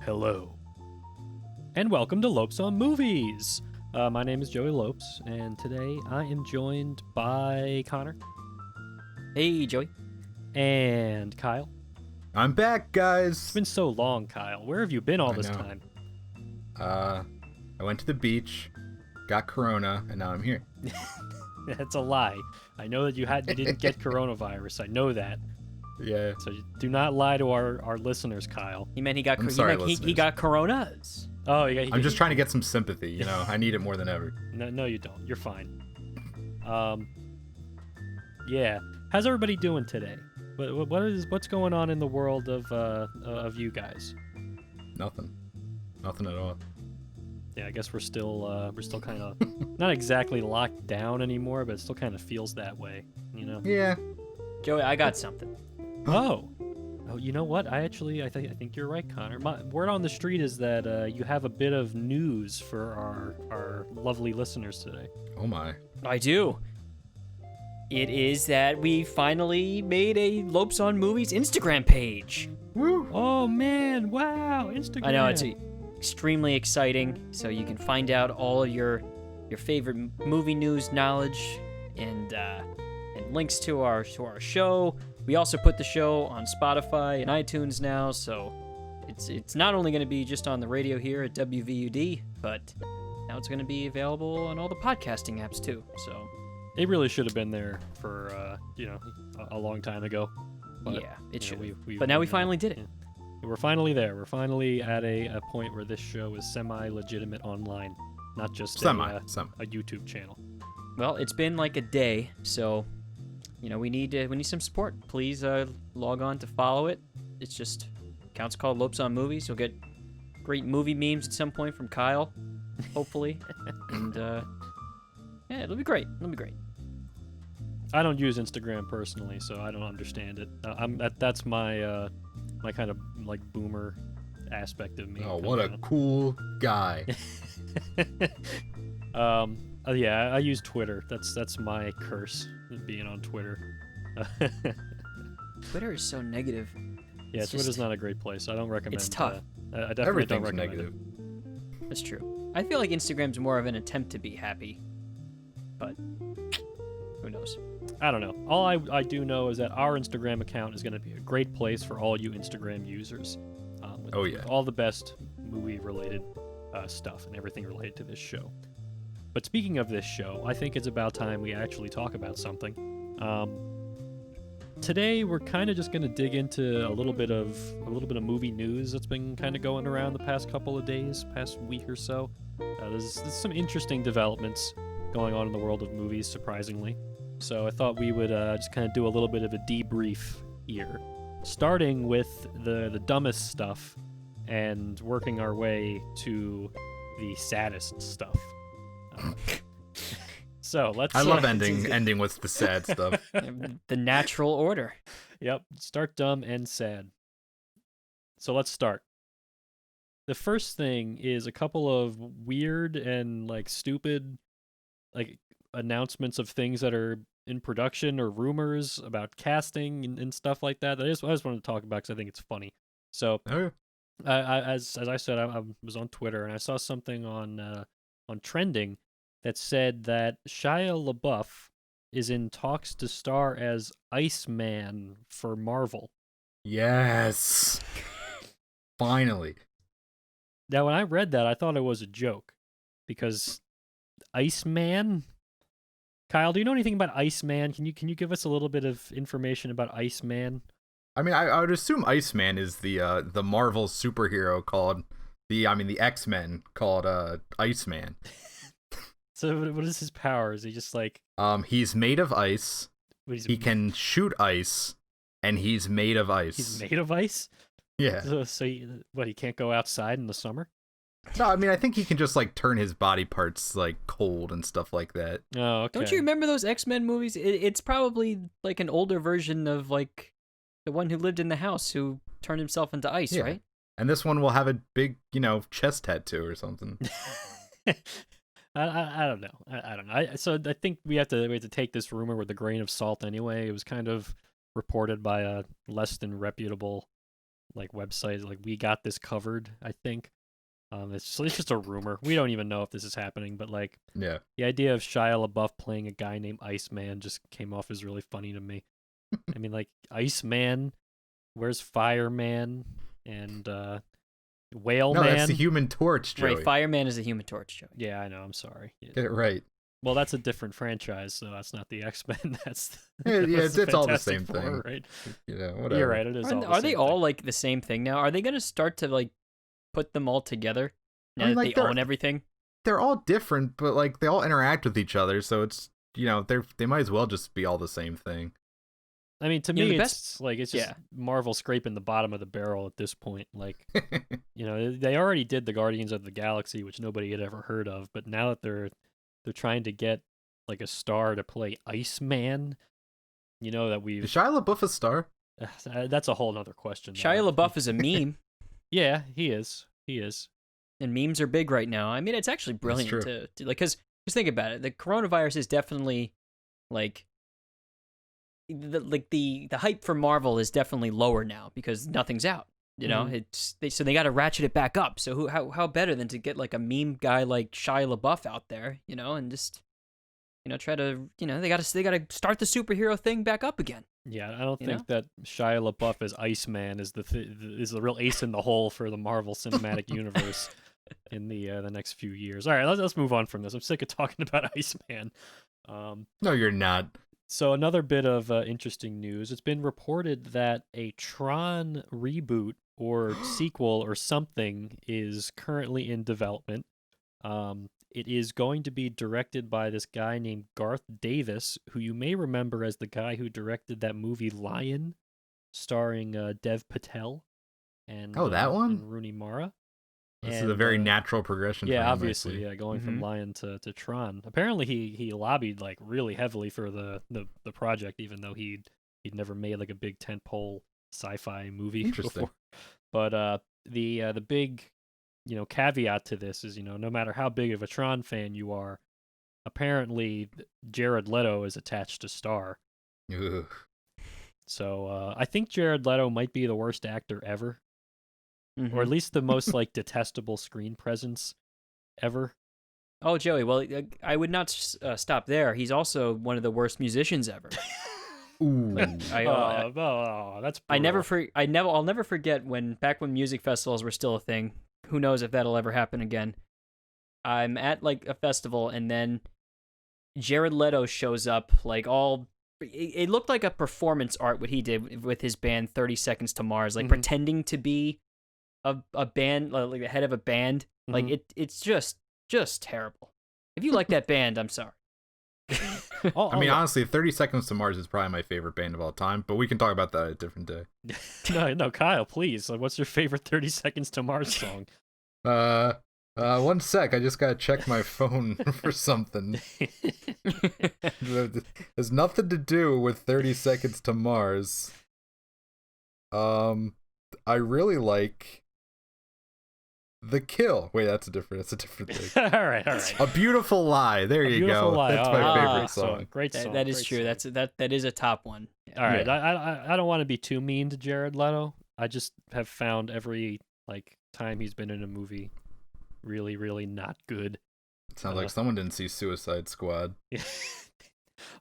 Hello, and welcome to Lopes on Movies. My name is Joey Lopes, and today I am joined by Connor Hey, Joey. and Kyle. I'm back, It's guys. been so long, Kyle. Where have you been all I this know. time? I went to the beach, got corona, and now I'm here. That's a lie. I know that you didn't get coronavirus. I know that. Yeah. So do not lie to our listeners, Kyle. He meant he got I'm sorry, he listeners. got coronas. Oh, I'm just trying to get some sympathy, you know. I need it more than ever. No, you don't. You're fine. Yeah. How's everybody doing today? What's going on in the world of you guys? Nothing at all. Yeah, I guess we're still kind of not exactly locked down anymore, but it still kind of feels that way, you know. Yeah. Joey, I got something. Oh, you know what? I think you're right, Connor. Word on the street is that you have a bit of news for our lovely listeners today. Oh my. I do. It is that we finally made a Lopes on Movies Instagram page. Woo. Oh man! Wow, Instagram. I know it's extremely exciting. So you can find out all of your favorite movie news knowledge and links to our show. We also put the show on Spotify and iTunes now, so it's not only going to be just on the radio here at WVUD, but now it's going to be available on all the podcasting apps too. So It really should have been there for a long time ago. But, yeah, it should. But now we finally did it. We're finally there. We're finally at a point where this show is semi-legitimate online, not just Semi. a YouTube channel. Well, it's been like a day, so we need some support. Please log on to follow it. It's just account's called Lopes on Movies. You'll get great movie memes at some point from Kyle, hopefully, and yeah, it'll be great. It'll be great. I don't use Instagram personally, so I don't understand it. That's my my kind of like boomer aspect of me. Oh, what a cool guy. Yeah, I use Twitter. That's my curse, being on Twitter. Twitter is so negative. Yeah, It's Twitter's just- not a great place. I don't recommend. It's tough. I definitely don't Everything's recommend negative. it. That's true. I feel like Instagram's more of an attempt to be happy, but who knows? I don't know. All I do know is that our Instagram account is going to be a great place for all you Instagram users. With, Oh, yeah. with all the best movie-related stuff and everything related to this show. But speaking of this show, I think it's about time we actually talk about something. Today we're kind of just going to dig into a little bit of movie news that's been kind of going around the past couple of days, past week or so. There's some interesting developments going on in the world of movies, surprisingly. So I thought we would just kind of do a little bit of a debrief here, starting with the dumbest stuff and working our way to the saddest stuff. So let's. I love ending with the sad stuff. The natural order. Yep, start dumb, end sad. So let's start. The first thing is a couple of weird and like stupid like announcements of things that are in production or rumors about casting and stuff like that. I just wanted to talk about because I think it's funny. So Oh, as I said, I was on Twitter and I saw something on trending that said that Shia LaBeouf is in talks to star as Iceman for Marvel. yes. Finally. Now, when I read that, I thought it was a joke because Iceman. Kyle, do you know anything about Iceman? Can you give us a little bit of information about Iceman? I mean, I would assume Iceman is the Marvel superhero called the X-Men called Iceman. So, what is his power? Is he just like? He's made of ice. He He's can shoot ice, and he's made of ice. made of ice. Yeah. So he can't go outside in the summer? No, I mean, I think he can just like turn his body parts like cold and stuff like that. Oh, okay. Don't you remember those X-Men movies? It's probably like an older version of like the one who lived in the house who turned himself into ice, Yeah. right? And this one will have a big, chest tattoo or something. I don't know. I don't know. So I think we have to take this rumor with a grain of salt anyway. It was kind of reported by a less than reputable like website. Like we got this covered, I think. It's just a rumor. We don't even know if this is happening, but like Yeah. the idea of Shia LaBeouf playing a guy named Iceman just came off as really funny to me. I mean, like Iceman, where's Fireman and Whale No, Man? that's the Human Torch, Joey. Right, Fireman is the Human Torch, Joey. Yeah, I know. I'm sorry. Yeah. Get it right. Well, that's a different franchise, so that's not the X-Men. That's Yeah, that's it's all the Fantastic same Four, thing. right? Yeah, whatever. You're right. It is. Are they all like the same thing now? Are they gonna start to like put them all together now I mean, that like, they own everything? They're all different, but like they all interact with each other, so it's they might as well just be all the same thing. I mean, to You know, me, the it's like it's just yeah. Marvel scraping the bottom of the barrel at this point. Like, they already did the Guardians of the Galaxy, which nobody had ever heard of, but now that they're trying to get like a star to play Iceman, that we've Is Shia LaBeouf a star? that's a whole nother question. though. Shia LaBeouf is a meme, Yeah, he is. He is. and memes are big right now. I mean, it's actually brilliant true. to like because think about it. The coronavirus is definitely like the hype for Marvel is definitely lower now because nothing's out. So they got to ratchet it back up. So how better than to get like a meme guy like Shia LaBeouf out there, and just try to they got to start the superhero thing back up again. Yeah, I don't think that Shia LaBeouf as Iceman is is the real ace in the hole for the Marvel Cinematic Universe in the next few years. All right, let's move on from this. I'm sick of talking about Iceman. No, you're not. So another bit of interesting news. It's been reported that a Tron reboot or sequel or something is currently in development. It is going to be directed by this guy named Garth Davis, who you may remember as the guy who directed that movie Lion, starring Dev Patel and that one? and Rooney Mara. This is a very natural progression. Yeah, for him, obviously, going from Lion to Tron. Apparently, he lobbied like really heavily for the project, even though he'd never made like a big tentpole sci-fi movie before. But the big caveat to this is no matter how big of a Tron fan you are, apparently Jared Leto is attached to star. Ugh. So I think Jared Leto might be the worst actor ever. Or at least the most like detestable screen presence ever. Oh, Joey. Well, I would not stop there. He's also one of the worst musicians ever. Ooh. That's brutal. I'll never forget back when music festivals were still a thing. Who knows if that'll ever happen again. I'm at like a festival and then Jared Leto shows up like it looked like a performance art what he did with his band 30 Seconds to Mars, like pretending to be a band, like the head of a band. Like it's just terrible. If you like that band, I'm sorry. I mean, honestly, 30 Seconds to Mars is probably my favorite band of all time, but we can talk about that a different day. No, Kyle, please. Like, what's your favorite 30 Seconds to Mars song? 1 sec. I just gotta check my phone for something. There's nothing to do with 30 Seconds to Mars. I really like The Kill. Wait, that's a different thing. all right. A Beautiful Lie. There you go. Lie. That's my favorite song. Great song. That is true. That is a top one. All right. Yeah. I don't want to be too mean to Jared Leto. I just have found every time he's been in a movie really, really not good. It sounds like someone didn't see Suicide Squad.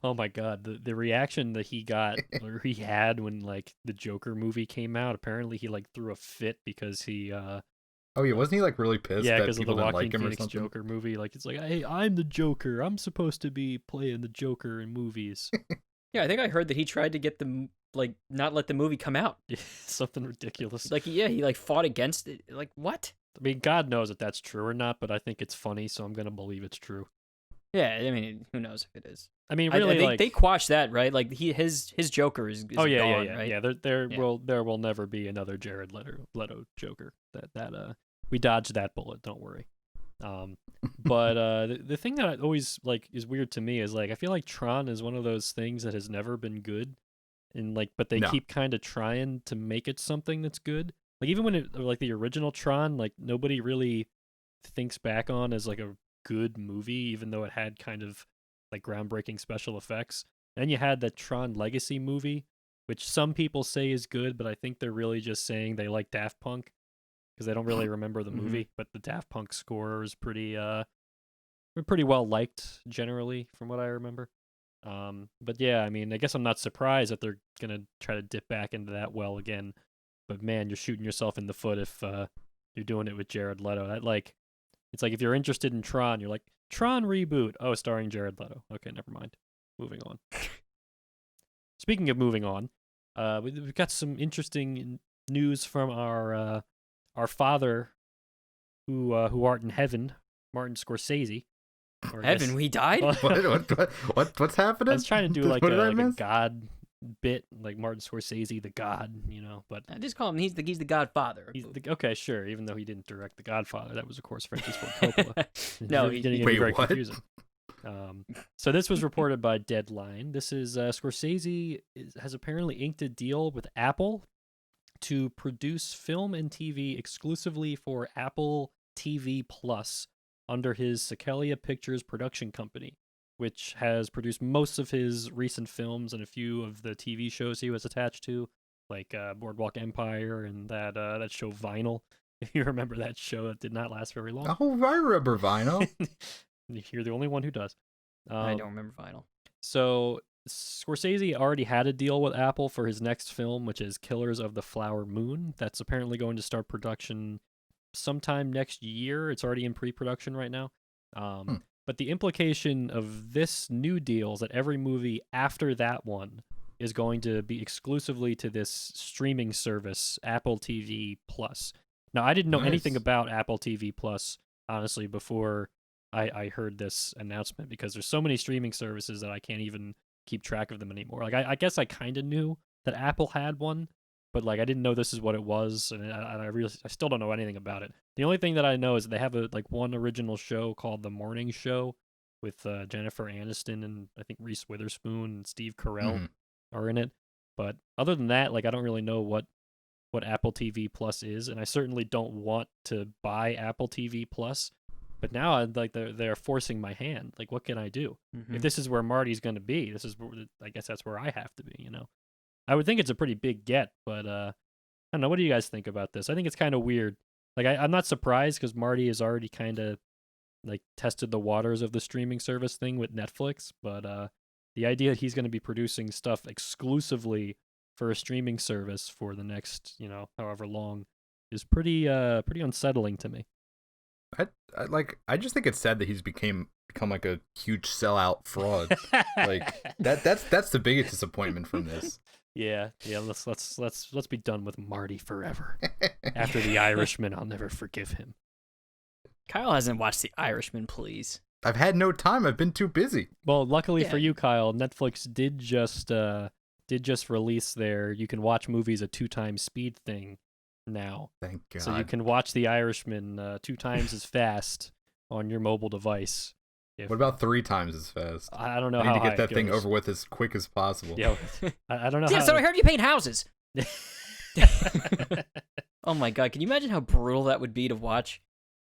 Oh my god, the reaction that he got or he had when the Joker movie came out. Apparently he threw a fit because he Oh yeah, wasn't he really pissed that because of the people didn't Joaquin like him or Phoenix something? Joker movie? It's like, hey, I'm the Joker. I'm supposed to be playing the Joker in movies. Yeah, I think I heard that he tried to get them not let the movie come out. Something ridiculous. He fought against it. What? I mean, God knows if that's true or not, but I think it's funny, so I'm gonna believe it's true. Yeah, I mean, who knows if it is. I mean, really, they quashed that, right? His Joker is oh yeah, gone, yeah. right? Yeah, there will never be another Jared Leto Joker. That we dodged that bullet. Don't worry. But the thing that I always is weird to me is I feel like Tron is one of those things that has never been good, and but they keep kind of trying to make it something that's good. Even when it the original Tron, nobody really thinks back on as a good movie, even though it had kind of groundbreaking special effects. Then you had that Tron Legacy movie, which some people say is good, but I think they're really just saying they like Daft Punk because they don't really remember the movie. But the Daft Punk score is pretty well liked generally, from what I remember. But yeah, I mean, I guess I'm not surprised that they're gonna try to dip back into that well again. But man, you're shooting yourself in the foot if you're doing it with Jared Leto. It's like if you're interested in Tron, you're like, Tron reboot. Oh, starring Jared Leto. Okay, never mind. Moving on. Speaking of moving on, we've got some interesting news from our father, who art in heaven, Martin Scorsese. Heaven, we died? What's happening? I was trying to do What did I a miss? God bit, like Martin Scorsese, the God, but I just call him. He's the Godfather. okay, sure. Even though he didn't direct The Godfather, that was of course Francis Ford Coppola. No, He didn't get Wait, very what? confusing. So this was reported by Deadline. This is Scorsese has apparently inked a deal with Apple to produce film and TV exclusively for Apple TV Plus under his Sikelia Pictures production company, which has produced most of his recent films and a few of the TV shows he was attached to, like Boardwalk Empire and that show Vinyl. If you remember that show, that did not last very long. Oh, I remember Vinyl. You're the only one who does. I don't remember Vinyl. So Scorsese already had a deal with Apple for his next film, which is Killers of the Flower Moon. That's apparently going to start production sometime next year. It's already in pre-production right now. But the implication of this new deal is that every movie after that one is going to be exclusively to this streaming service, Apple TV Plus. Now, I didn't know anything about Apple TV Plus, honestly, before I heard this announcement, because there's so many streaming services that I can't even keep track of them anymore. Like, I guess I kind of knew that Apple had one, but like I didn't know this is what it was, and I still don't know anything about it. The only thing that I know is that they have one original show called The Morning Show with Jennifer Aniston and I think Reese Witherspoon and Steve Carell are in it. But other than that, like I don't really know what Apple TV Plus is, and I certainly don't want to buy Apple TV Plus. But now they're forcing my hand. Like, what can I do? If this is where Marty's going to be, I guess that's where I have to be. I would think it's a pretty big get, but I don't know. What do you guys think about this? I think it's kind of weird. Like, I'm not surprised because Marty has already kind of like tested the waters of the streaming service thing with Netflix, but the idea that he's going to be producing stuff exclusively for a streaming service for the next, however long, is pretty unsettling to me. I just think it's sad that he's become like a huge sellout fraud. Like that's the biggest disappointment from this. Yeah. Let's be done with Marty forever. After The Irishman, I'll never forgive him. Kyle hasn't watched The Irishman, please. I've had no time. I've been too busy. Well, luckily for you, Kyle, Netflix did just release their you can watch movies at 2x speed thing now. Thank God. So you can watch The Irishman 2 times as fast on your mobile device. What about 3 times as fast? I don't know I how need to high get that it thing goes. over with as quick as possible. Yeah, I don't know. Yeah, how so I heard you paint houses. Oh my God, can you imagine how brutal that would be to watch?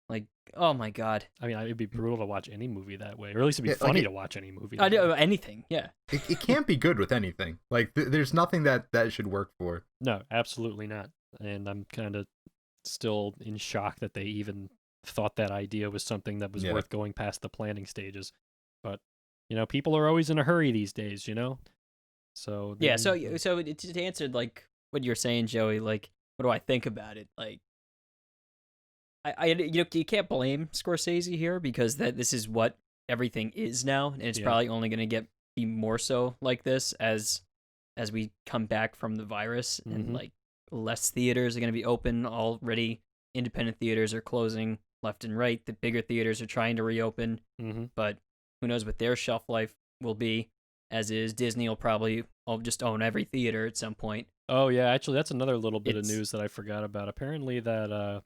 Like, oh my God. I mean, it'd be brutal to watch any movie that way, or at least it'd be funny to watch any movie. I do anything, yeah. It can't be good with anything. Like, there's nothing that should work for. No, absolutely not. And I'm kind of still in shock that they even thought that idea was something that was worth going past the planning stages. But people are always in a hurry these days. So yeah. So to answer like what you're saying, Joey, like what do I think about it? Like, you can't blame Scorsese here because this is what everything is now, and it's probably only going to be more so like this as we come back from the virus, and like less theaters are going to be open already. Independent theaters are closing left and right. The bigger theaters are trying to reopen, but who knows what their shelf life will be. As is, Disney will probably just own every theater at some point. Oh yeah, actually, that's another little bit of news that I forgot about. Apparently, that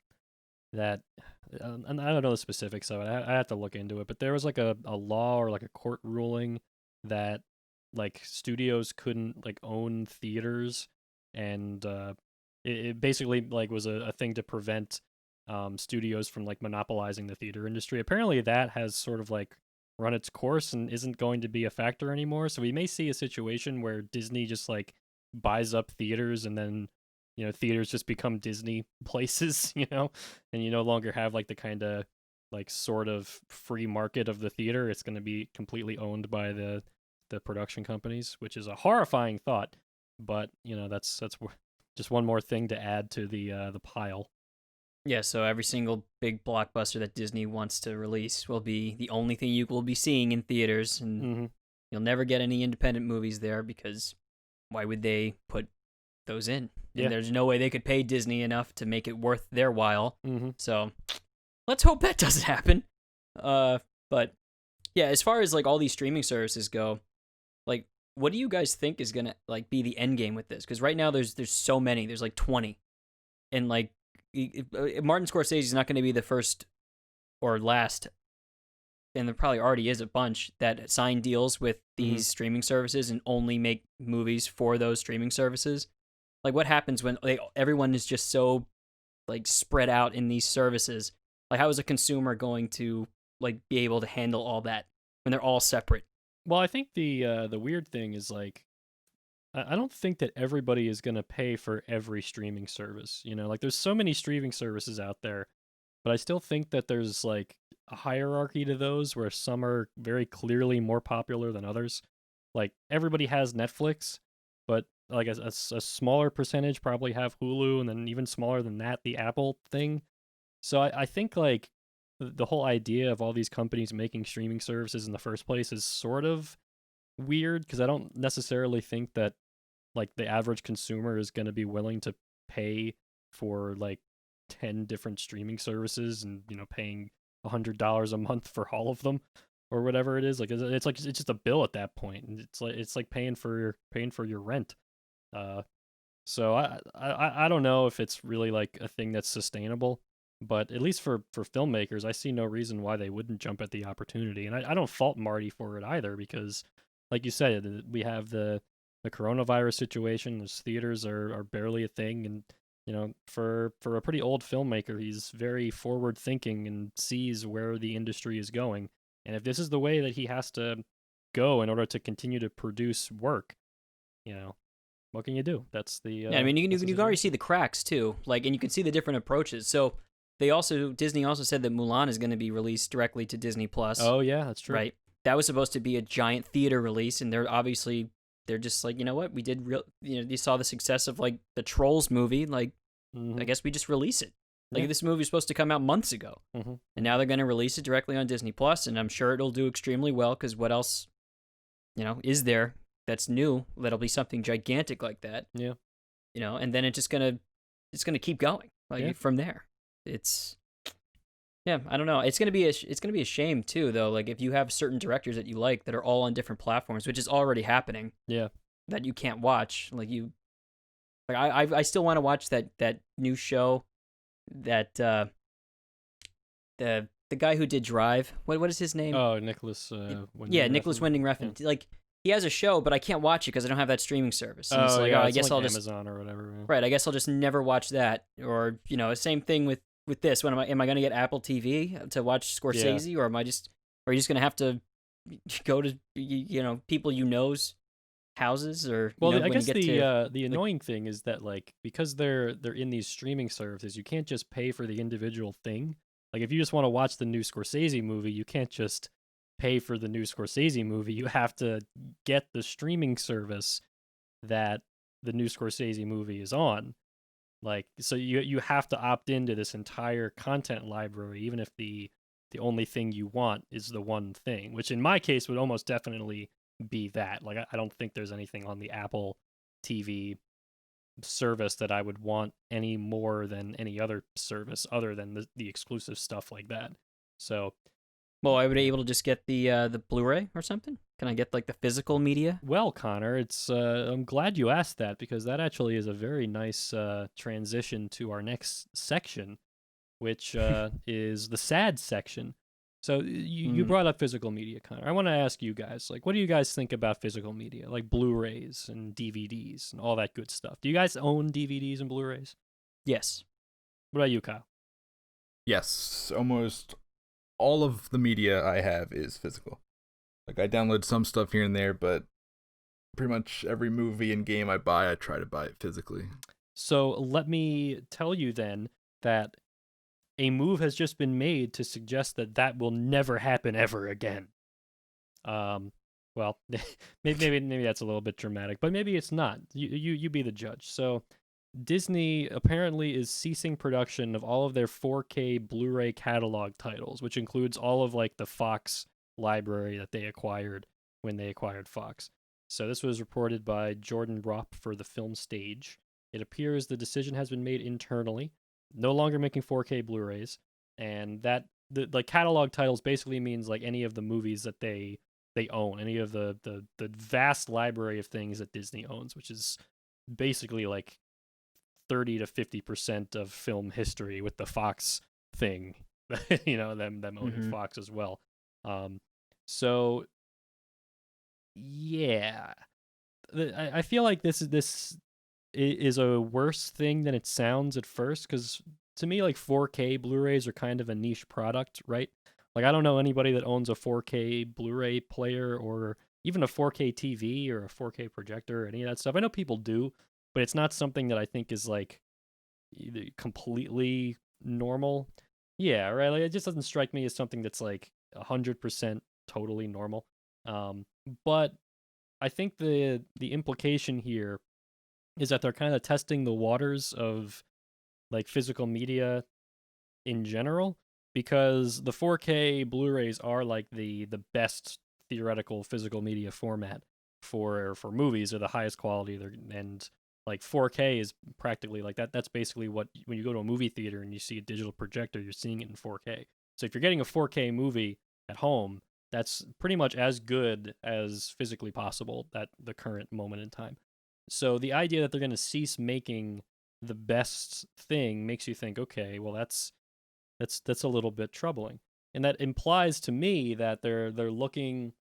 and I don't know the specifics of it. I have to look into it. But there was like a law or like a court ruling that like studios couldn't like own theaters, and it basically like was a thing to prevent studios from like monopolizing the theater industry. Apparently, that has sort of like run its course and isn't going to be a factor anymore. So we may see a situation where Disney just like buys up theaters, and then theaters just become Disney places, and you no longer have like the kind of like sort of free market of the theater. It's going to be completely owned by the production companies, which is a horrifying thought. But that's just one more thing to add to the pile. Yeah, so every single big blockbuster that Disney wants to release will be the only thing you will be seeing in theaters, and you'll never get any independent movies there because why would they put those in? Yeah. And there's no way they could pay Disney enough to make it worth their while. So let's hope that doesn't happen. But yeah, as far as like all these streaming services go, like what do you guys think is gonna like be the end game with this? Because right now there's so many. There's like 20, and like Martin Scorsese is not going to be the first or last, and there probably already is a bunch that sign deals with these streaming services and only make movies for those streaming services. Like what happens when everyone is just so like spread out in these services? Like how is a consumer going to like be able to handle all that when they're all separate? Well, I think the weird thing is like I don't think that everybody is going to pay for every streaming service. Like there's so many streaming services out there, but I still think that there's like a hierarchy to those where some are very clearly more popular than others. Like everybody has Netflix, but like a smaller percentage probably have Hulu, and then even smaller than that, the Apple thing. So I think like the whole idea of all these companies making streaming services in the first place is sort of weird, because I don't necessarily think that like the average consumer is going to be willing to pay for like 10 different streaming services and paying $100 a month for all of them or whatever it is. Like it's just a bill at that point, and it's like paying for your rent. So I don't know if it's really like a thing that's sustainable, but at least for filmmakers, I see no reason why they wouldn't jump at the opportunity. And I don't fault Marty for it either, because like you said, we have the coronavirus situation. Those theaters are barely a thing, and for a pretty old filmmaker, he's very forward thinking and sees where the industry is going. And if this is the way that he has to go in order to continue to produce work, what can you do? That's the yeah. I mean, you can already see the cracks too, like, and you can see the different approaches. So Disney also said that Mulan is going to be released directly to Disney Plus. Oh yeah, that's true. Right. That was supposed to be a giant theater release, and they're just like, you know what, we did you saw the success of like the Trolls movie, like I guess we just release it. Like this movie was supposed to come out months ago, and now they're going to release it directly on Disney Plus, and I'm sure it'll do extremely well, because what else, is there that's new that'll be something gigantic like that? Yeah. And then it's gonna keep going from there. It's I don't know. It's gonna be a shame too, though. Like if you have certain directors that you like that are all on different platforms, which is already happening. Yeah. That you can't watch. I still want to watch that new show that the guy who did Drive. What is his name? Oh, Nicholas. Nicholas Winding Refn. Yeah. Like he has a show, but I can't watch it because I don't have that streaming service. And I guess I'll just Amazon or whatever. Yeah. Right. I guess I'll just never watch that. Or same thing with this. When am I going to get Apple TV to watch Scorsese, or are you just going to have to go to people know's houses? Or I guess the annoying thing is that like because they're in these streaming services, you can't just pay for the individual thing. Like if you just want to watch the new Scorsese movie, you can't just pay for the new Scorsese movie. You have to get the streaming service that the new Scorsese movie is on. Like, so you have to opt into this entire content library, even if the only thing you want is the one thing, which in my case would almost definitely be that. Like, I don't think there's anything on the Apple TV service that I would want any more than any other service other than the exclusive stuff like that. So, well, I would be able to just get the Blu-ray or something. Can I get like the physical media? Well, Connor, I'm glad you asked that, because that actually is a very nice transition to our next section, which is the sad section. So you brought up physical media, Connor. I want to ask you guys, like, what do you guys think about physical media, like Blu-rays and DVDs and all that good stuff? Do you guys own DVDs and Blu-rays? Yes. What about you, Kyle? Yes, almost all of the media I have is physical. Like I download some stuff here and there, but pretty much every movie and game I buy, I try to buy it physically. So let me tell you then that a move has just been made to suggest that that will never happen ever again. Well, maybe that's a little bit dramatic, but maybe it's not. You be the judge. So Disney apparently is ceasing production of all of their 4K Blu-ray catalog titles, which includes all of like the Fox library that they acquired when they acquired Fox. So this was reported by Jordan Ropp for the Film Stage. It appears the decision has been made internally, no longer making 4K Blu-rays, and that the like catalog titles basically means like any of the movies that they own, any of the vast library of things that Disney owns, which is basically like 30 to 50% of film history with the Fox thing, them owning Fox as well. So yeah, I feel like this is a worse thing than it sounds at first, because to me, like 4K Blu-rays are kind of a niche product, right? Like I don't know anybody that owns a 4K Blu-ray player or even a 4K TV or a 4K projector or any of that stuff. I know people do, but it's not something that I think is like completely normal. Yeah, right. Like it just doesn't strike me as something that's like 100% totally normal. But I think the implication here is that they're kind of testing the waters of like physical media in general, because the 4K Blu-rays are like the best theoretical physical media format for movies. Are the highest quality, and like 4K is practically like that. That's basically what, when you go to a movie theater and you see a digital projector, you're seeing it in 4K. So if you're getting a 4K movie at home, that's pretty much as good as physically possible at the current moment in time. So the idea that they're going to cease making the best thing makes you think, okay, well that's a little bit troubling, and that implies to me that they're looking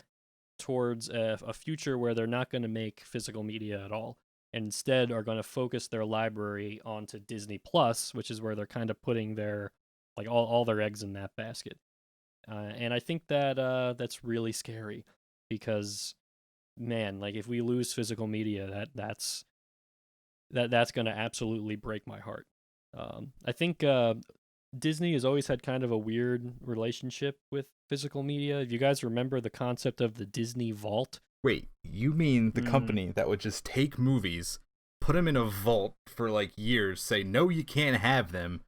towards a future where they're not going to make physical media at all, and instead are going to focus their library onto Disney Plus, which is where they're kind of putting their like all their eggs in that basket. And I think that that's really scary, because man, like if we lose physical media, that's going to absolutely break my heart. I think Disney has always had kind of a weird relationship with physical media. If you guys remember the concept of the Disney Vault. Wait, you mean the company that would just take movies, put them in a vault for like years, say no, you can't have them,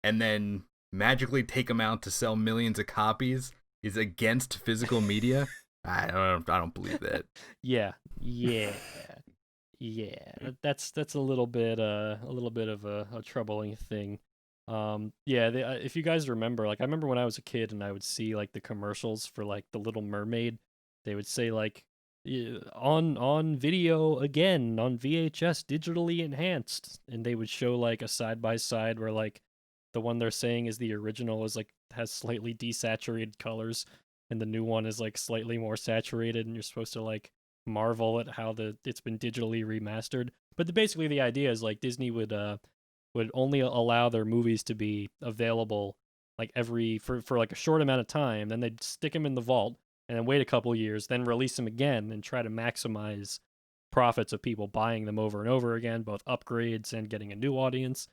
and then magically take them out to sell millions of copies is against physical media? I don't believe that. Yeah. That's a little bit of a troubling thing. If you guys remember, like I remember when I was a kid and I would see like the commercials for like the Little Mermaid, they would say like on video again on VHS digitally enhanced, and they would show like a side by side where like the one they're saying is the original is like has slightly desaturated colors, and the new one is like slightly more saturated, and you're supposed to like marvel at how it's been digitally remastered. But basically the idea is like Disney would only allow their movies to be available like for like a short amount of time, then they'd stick them in the vault and then wait a couple years, then release them again and try to maximize profits of people buying them over and over again, both upgrades and getting a new audience.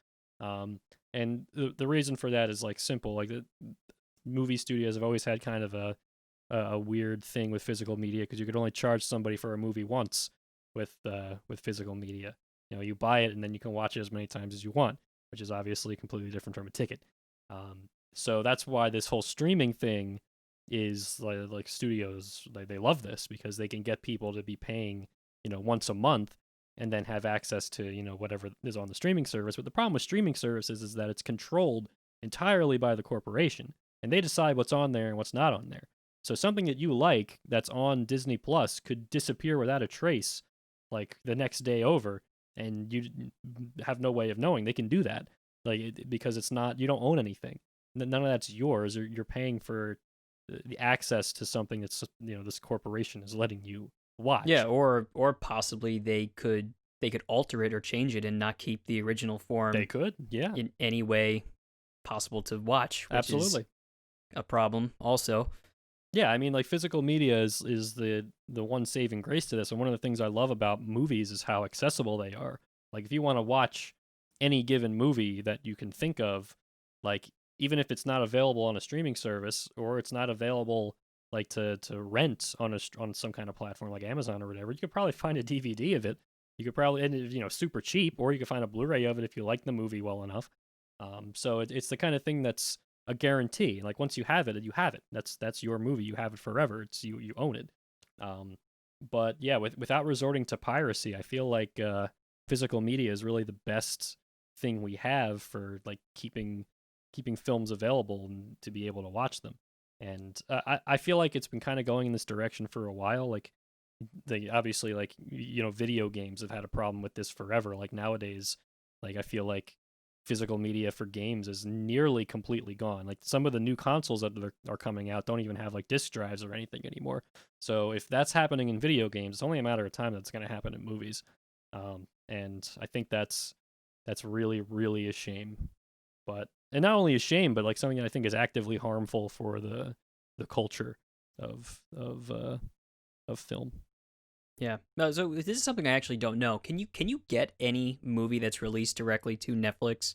And the reason for that is like simple. Like the movie studios have always had kind of a weird thing with physical media, because you could only charge somebody for a movie once with physical media. You buy it and then you can watch it as many times as you want, which is obviously completely different from a ticket. So that's why this whole streaming thing is like studios, they love this, because they can get people to be paying once a month and then have access to whatever is on the streaming service. But the problem with streaming services is that it's controlled entirely by the corporation, and they decide what's on there and what's not on there. So something that you like that's on Disney Plus could disappear without a trace like the next day over, and you have no way of knowing. They can do that because it's not, you don't own anything. None of that's yours, or you're paying for the access to something that's this corporation is letting you watch. Yeah, or possibly they could alter it or change it and not keep the original form. They could, yeah, in any way possible to watch, which absolutely is a problem also. Yeah, I mean, like physical media is the one saving grace to this, and one of the things I love about movies is how accessible they are. Like, if you want to watch any given movie that you can think of, like even if it's not available on a streaming service or it's not available like to rent on on some kind of platform like Amazon or whatever, you could probably find a DVD of it. You could probably, and super cheap, or you could find a Blu-ray of it if you like the movie well enough. So it's the kind of thing that's a guarantee. Like once you have it, you have it. That's your movie. You have it forever. It's you own it. But yeah, without resorting to piracy, I feel like physical media is really the best thing we have for like keeping films available and to be able to watch them. And I feel like it's been kind of going in this direction for a while. Like they obviously, like, video games have had a problem with this forever. Like nowadays, like I feel like physical media for games is nearly completely gone. Like some of the new consoles that are coming out don't even have like disc drives or anything anymore. So if that's happening in video games, it's only a matter of time that's going to happen in movies. And I think that's really, really a shame. And not only a shame, but like something that I think is actively harmful for the culture of film. Yeah. No, so this is something I actually don't know. Can you get any movie that's released directly to Netflix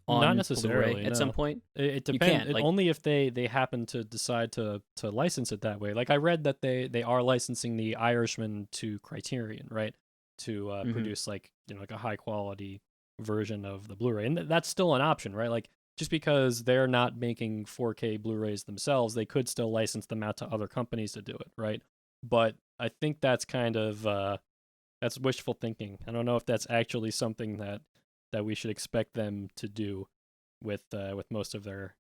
on Not necessarily Blu-ray at no. some point? It You depends. can't, like- Only if they happen to decide to license it that way. Like I read that they are licensing The Irishman to Criterion, right? To produce like like a high quality version of the Blu-ray, and that's still an option, right? Like just because they're not making 4K Blu-rays themselves, they could still license them out to other companies to do it, right? But I think that's kind of that's wishful thinking. I don't know if that's actually something that we should expect them to do with most of their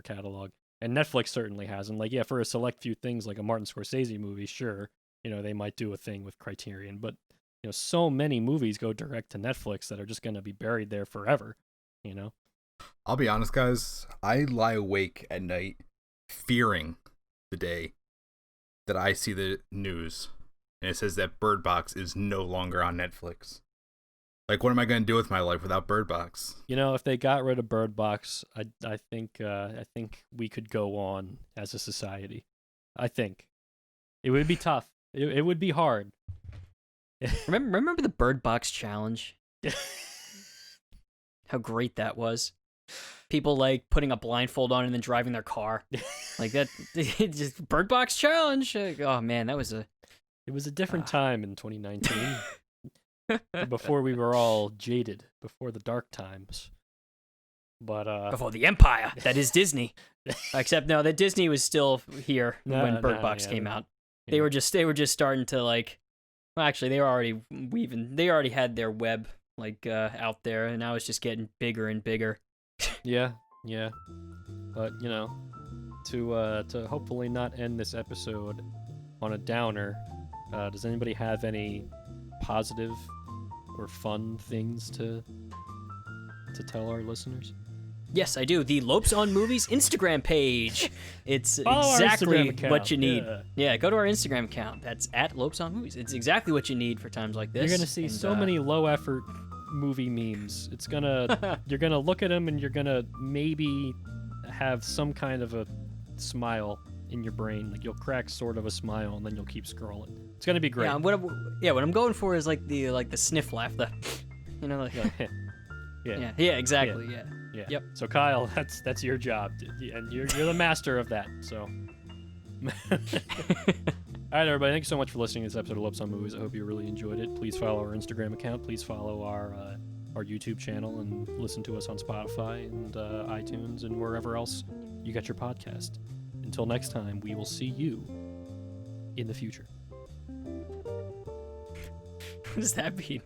catalog. And Netflix certainly hasn't. Like, yeah, for a select few things like a Martin Scorsese movie, sure, they might do a thing with Criterion, but so many movies go direct to Netflix that are just going to be buried there forever, I'll be honest, guys. I lie awake at night fearing the day that I see the news and it says that Bird Box is no longer on Netflix. Like, what am I going to do with my life without Bird Box? If they got rid of Bird Box, I think we could go on as a society. I think it would be tough. It would be hard. Remember the Bird Box challenge? How great that was. People like putting a blindfold on and then driving their car. Like that just Bird Box challenge. Oh man, it was a different time in 2019. Before we were all jaded, before the dark times. But before the empire that is Disney. Except no, that Disney was still here when Bird Box came out. They were just starting to like. Well, actually, they already had their web like out there, and now it's just getting bigger and bigger. Yeah. But to hopefully not end this episode on a downer, does anybody have any positive or fun things to tell our listeners? Yes, I do. The Lopes on Movies Instagram page. It's Follow exactly our Instagram what you need. account. Yeah, go to our Instagram account. That's at Lopes on Movies. It's exactly what you need for times like this. You're gonna see so many low effort movie memes. It's gonna you're gonna look at them and you're gonna maybe have some kind of a smile in your brain. Like you'll crack sort of a smile and then you'll keep scrolling. It's gonna be great. Yeah, what I'm going for is like the sniff laugh. Yeah, exactly. Yeah. Yeah. Yep. So Kyle, that's your job, and you're the master of that. So. All right, everybody. Thank you so much for listening to this episode of Lopes on Movies. I hope you really enjoyed it. Please follow our Instagram account. Please follow our YouTube channel and listen to us on Spotify and iTunes and wherever else you get your podcast. Until next time, we will see you in the future. What does that mean?